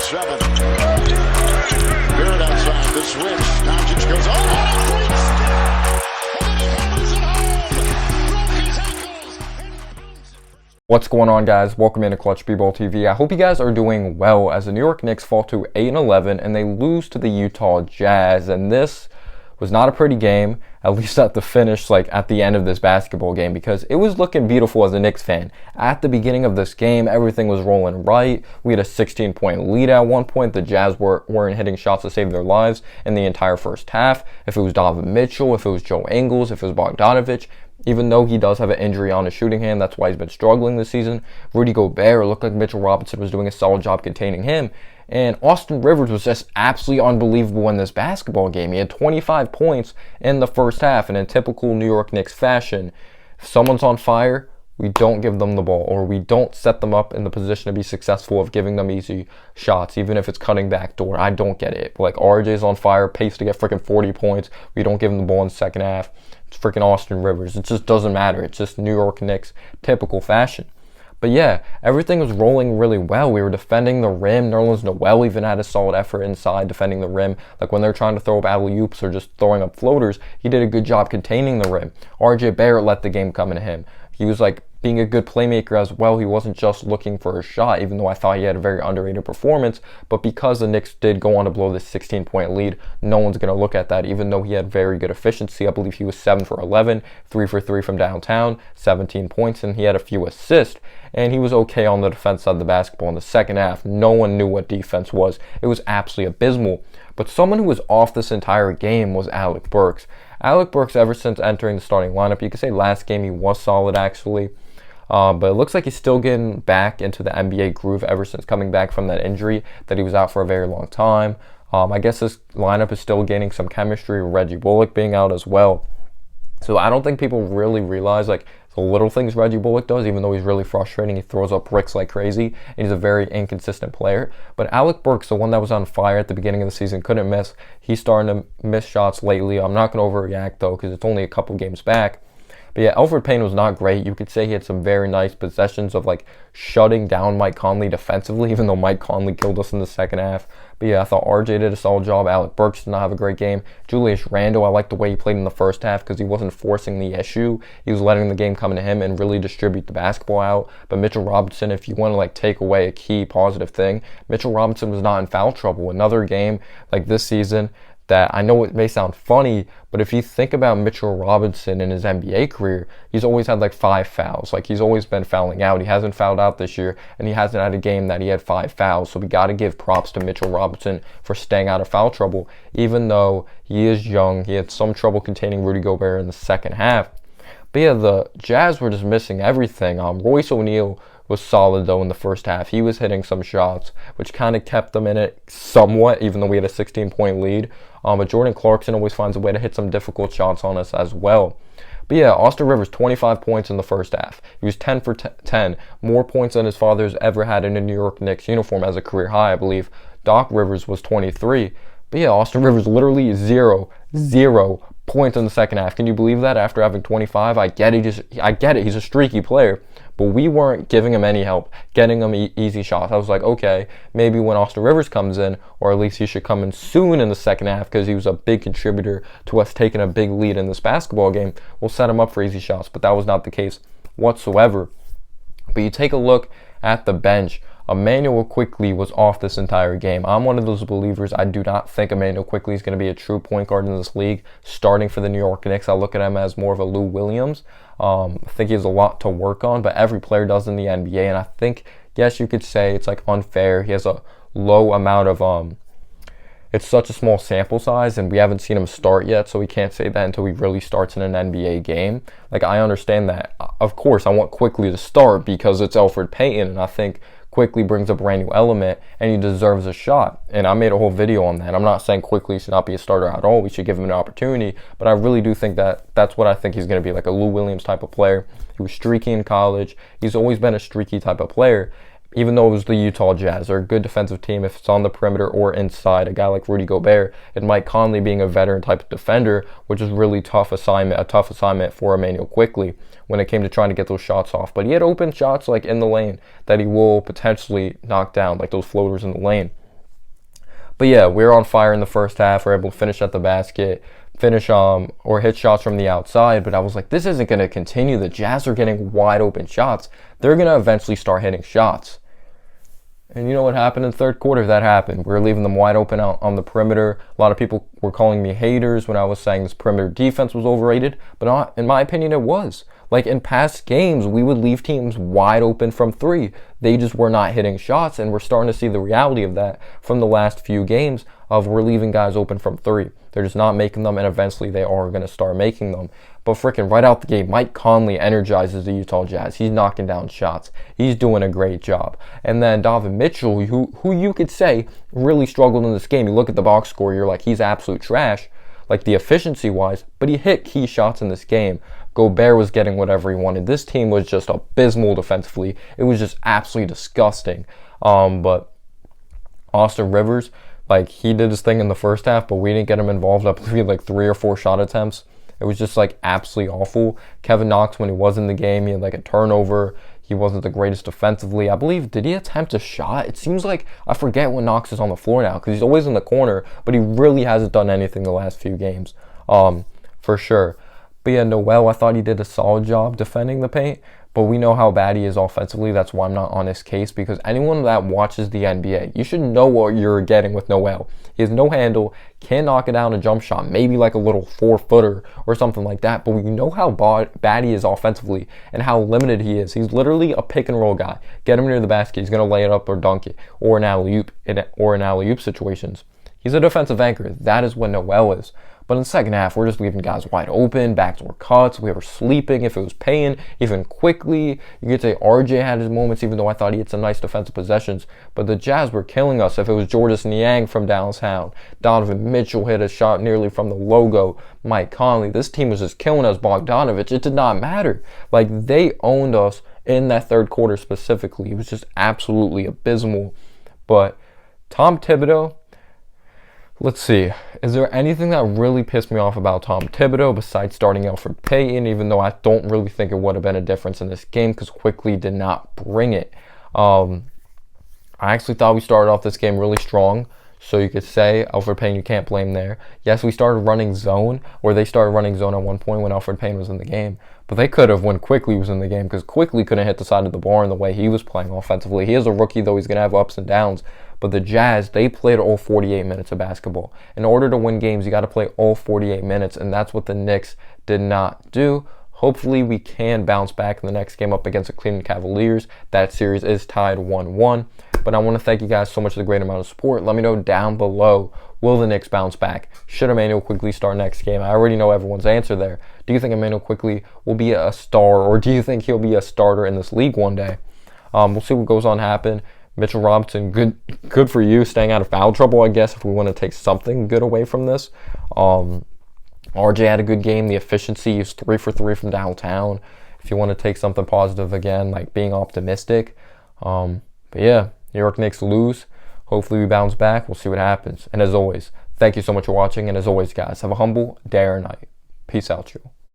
7. Barrett outside the switch. Doncic goes on. What's going on, guys? Welcome into Clutch B-Ball TV. I hope you guys are doing well as the New York Knicks fall to 8-11 and they lose to the Utah Jazz. And this was not a pretty game, at least at the finish, like at the end of this basketball game, because it was looking beautiful as a Knicks fan. At the beginning of this game, everything was rolling right. We had a 16-point lead at one point. The Jazz weren't hitting shots to save their lives in the entire first half. If it was Donovan Mitchell, if it was Joe Ingles, if it was Bogdanovich, even though he does have an injury on his shooting hand, that's why he's been struggling this season. Rudy Gobert looked like Mitchell Robinson was doing a solid job containing him. And Austin Rivers was just absolutely unbelievable in this basketball game. He had 25 points in the first half, and in typical New York Knicks fashion, if someone's on fire, we don't give them the ball, or we don't set them up in the position to be successful of giving them easy shots, even if it's cutting back door. I don't get it. Like, RJ's on fire, pace to get freaking 40 points. We don't give him the ball in the second half. It's freaking Austin Rivers. It just doesn't matter. It's just New York Knicks typical fashion. But yeah, everything was rolling really well. We were defending the rim. Nerlens Noel even had a solid effort inside defending the rim. Like when they're trying to throw up alley-oops or just throwing up floaters, he did a good job containing the rim. RJ Barrett let the game come into him. He was like being a good playmaker as well. He wasn't just looking for a shot, even though I thought he had a very underrated performance. But because the Knicks did go on to blow this 16-point lead, no one's going to look at that, even though he had very good efficiency. I believe he was 7 for 11, 3 for 3 from downtown, 17 points, and he had a few assists. And he was okay on the defense side of the basketball in the second half. No one knew what defense was. It was absolutely abysmal. But someone who was off this entire game was Alec Burks. Alec Burks, ever since entering the starting lineup, you could say last game he was solid actually. But it looks like he's still getting back into the NBA groove ever since coming back from that injury that he was out for a very long time. I guess this lineup is still gaining some chemistry, Reggie Bullock being out as well. So I don't think people really realize like the little things Reggie Bullock does, even though he's really frustrating. He throws up bricks like crazy, and he's a very inconsistent player. But Alec Burks, the one that was on fire at the beginning of the season, couldn't miss. He's starting to miss shots lately. I'm not going to overreact, though, because it's only a couple games back. But yeah, Elfrid Payton was not great. You could say he had some very nice possessions of like shutting down Mike Conley defensively, even though Mike Conley killed us in the second half. But yeah, I thought RJ did a solid job. Alec Burks did not have a great game. Julius Randle, I liked the way he played in the first half because he wasn't forcing the issue. He was letting the game come to him and really distribute the basketball out. But Mitchell Robinson, if you want to like take away a key positive thing, Mitchell Robinson was not in foul trouble. Another game like this season that I know it may sound funny, but if you think about Mitchell Robinson in his NBA career, he's always had like 5 fouls. Like he's always been fouling out. He hasn't fouled out this year, and he hasn't had a game that he had 5 fouls. So we got to give props to Mitchell Robinson for staying out of foul trouble, even though he is young. He had some trouble containing Rudy Gobert in the second half. But yeah, the Jazz were just missing everything. Royce O'Neal was solid though in the first half. He was hitting some shots, which kind of kept them in it somewhat, even though we had a 16-point lead. But Jordan Clarkson always finds a way to hit some difficult shots on us as well. But yeah, Austin Rivers, 25 points in the first half. He was 10 for 10, more points than his father's ever had in a New York Knicks uniform as a career high, I believe. Doc Rivers was 23. But yeah, Austin Rivers literally zero points in the second half. Can you believe that after having 25? I get it. He's a streaky player. But we weren't giving him any help, getting him easy shots. I was like, okay, maybe when Austin Rivers comes in, or at least he should come in soon in the second half because he was a big contributor to us taking a big lead in this basketball game, we'll set him up for easy shots. But that was not the case whatsoever. But you take a look at the bench. Emmanuel Quickley was off this entire game. I'm one of those believers. I do not think Emmanuel Quickley is going to be a true point guard in this league. Starting for the New York Knicks, I look at him as more of a Lou Williams. I think he has a lot to work on, but every player does in the NBA. And I think, yes, you could say it's like unfair. He has a low amount of it's such a small sample size, and we haven't seen him start yet, so we can't say that until he really starts in an NBA game. Like, I understand that. Of course, I want Quickley to start because it's Elfrid Payton, and I think Quickley brings a brand new element, and he deserves a shot. And I made a whole video on that. I'm not saying Quickley should not be a starter at all. We should give him an opportunity, but I really do think that that's what I think he's going to be, like a Lou Williams type of player. He was streaky in college. He's always been a streaky type of player. Even though it was the Utah Jazz, they're a good defensive team if it's on the perimeter or inside. A guy like Rudy Gobert and Mike Conley being a veteran type of defender, which is really a tough assignment for Emmanuel Quickley when it came to trying to get those shots off. But he had open shots like in the lane that he will potentially knock down, like those floaters in the lane. But yeah, we were on fire in the first half. We were able to finish at the basket, or hit shots from the outside. But I was like, this isn't going to continue. The Jazz are getting wide open shots. They're going to eventually start hitting shots. And you know what happened in the third quarter? That happened. We were leaving them wide open out on the perimeter. A lot of people were calling me haters when I was saying this perimeter defense was overrated. But in my opinion, it was. Like in past games, we would leave teams wide open from three. They just were not hitting shots, and we're starting to see the reality of that from the last few games of we're leaving guys open from three. They're just not making them, and eventually they are going to start making them. But freaking right out the gate, Mike Conley energizes the Utah Jazz. He's knocking down shots. He's doing a great job. And then Donovan Mitchell, who you could say really struggled in this game. You look at the box score, you're like, he's absolute trash, like the efficiency-wise, but he hit key shots in this game. Gobert was getting whatever he wanted. This team was just abysmal defensively. It was just absolutely disgusting. But Austin Rivers, like, he did his thing in the first half, but we didn't get him involved. I believe he had like 3 or 4 shot attempts. It was just like absolutely awful. Kevin Knox, when he was in the game, he had like a turnover. He wasn't the greatest defensively. I believe, did he attempt a shot? It seems like, I forget when Knox is on the floor now because he's always in the corner, but he really hasn't done anything the last few games, for sure. But yeah, Noel, I thought he did a solid job defending the paint, but we know how bad he is offensively. That's why I'm not on his case, because anyone that watches the NBA, you should know what you're getting with Noel. He has no handle, can knock it down a jump shot, maybe like a little 4-footer or something like that, but we know how bad he is offensively and how limited he is. He's literally a pick and roll guy. Get him near the basket, he's going to lay it up or dunk it, or an alley-oop situations. He's a defensive anchor. That is what Noel is. But in the second half, we're just leaving guys wide open, backdoor cuts, we were sleeping if it was paying, even quickly. You could say RJ had his moments, even though I thought he had some nice defensive possessions. But the Jazz were killing us if it was Jordan Niang from downtown. Donovan Mitchell hit a shot nearly from the logo. Mike Conley. This team was just killing us. Bogdanovich. It did not matter. Like, they owned us in that third quarter specifically. It was just absolutely abysmal. But Tom Thibodeau, let's see. Is there anything that really pissed me off about Tom Thibodeau besides starting Elfrid Payton, even though I don't really think it would have been a difference in this game because Quickly did not bring it. I actually thought we started off this game really strong. So you could say Elfrid Payton, you can't blame there. Yes, we started running zone, or they started running zone at one point when Elfrid Payton was in the game. But they could have when Quickly was in the game, because Quickly couldn't hit the side of the bar in the way he was playing offensively. He is a rookie, though. He's going to have ups and downs. But the Jazz, they played all 48 minutes of basketball. In order to win games, you got to play all 48 minutes, and that's what the Knicks did not do. Hopefully, we can bounce back in the next game up against the Cleveland Cavaliers. That series is tied 1-1. But I want to thank you guys so much for the great amount of support. Let me know down below, will the Knicks bounce back? Should Immanuel Quickley start next game? I already know everyone's answer there. Do you think Immanuel Quickley will be a star, or do you think he'll be a starter in this league one day? We'll see what goes on happen. Mitchell Robinson, good for you, staying out of foul trouble, I guess, if we want to take something good away from this. RJ had a good game. The efficiency is 3 for 3 from downtown. If you want to take something positive again, like being optimistic. But yeah, New York Knicks lose. Hopefully we bounce back. We'll see what happens. And as always, thank you so much for watching. And as always, guys, have a humble day or night. Peace out, you.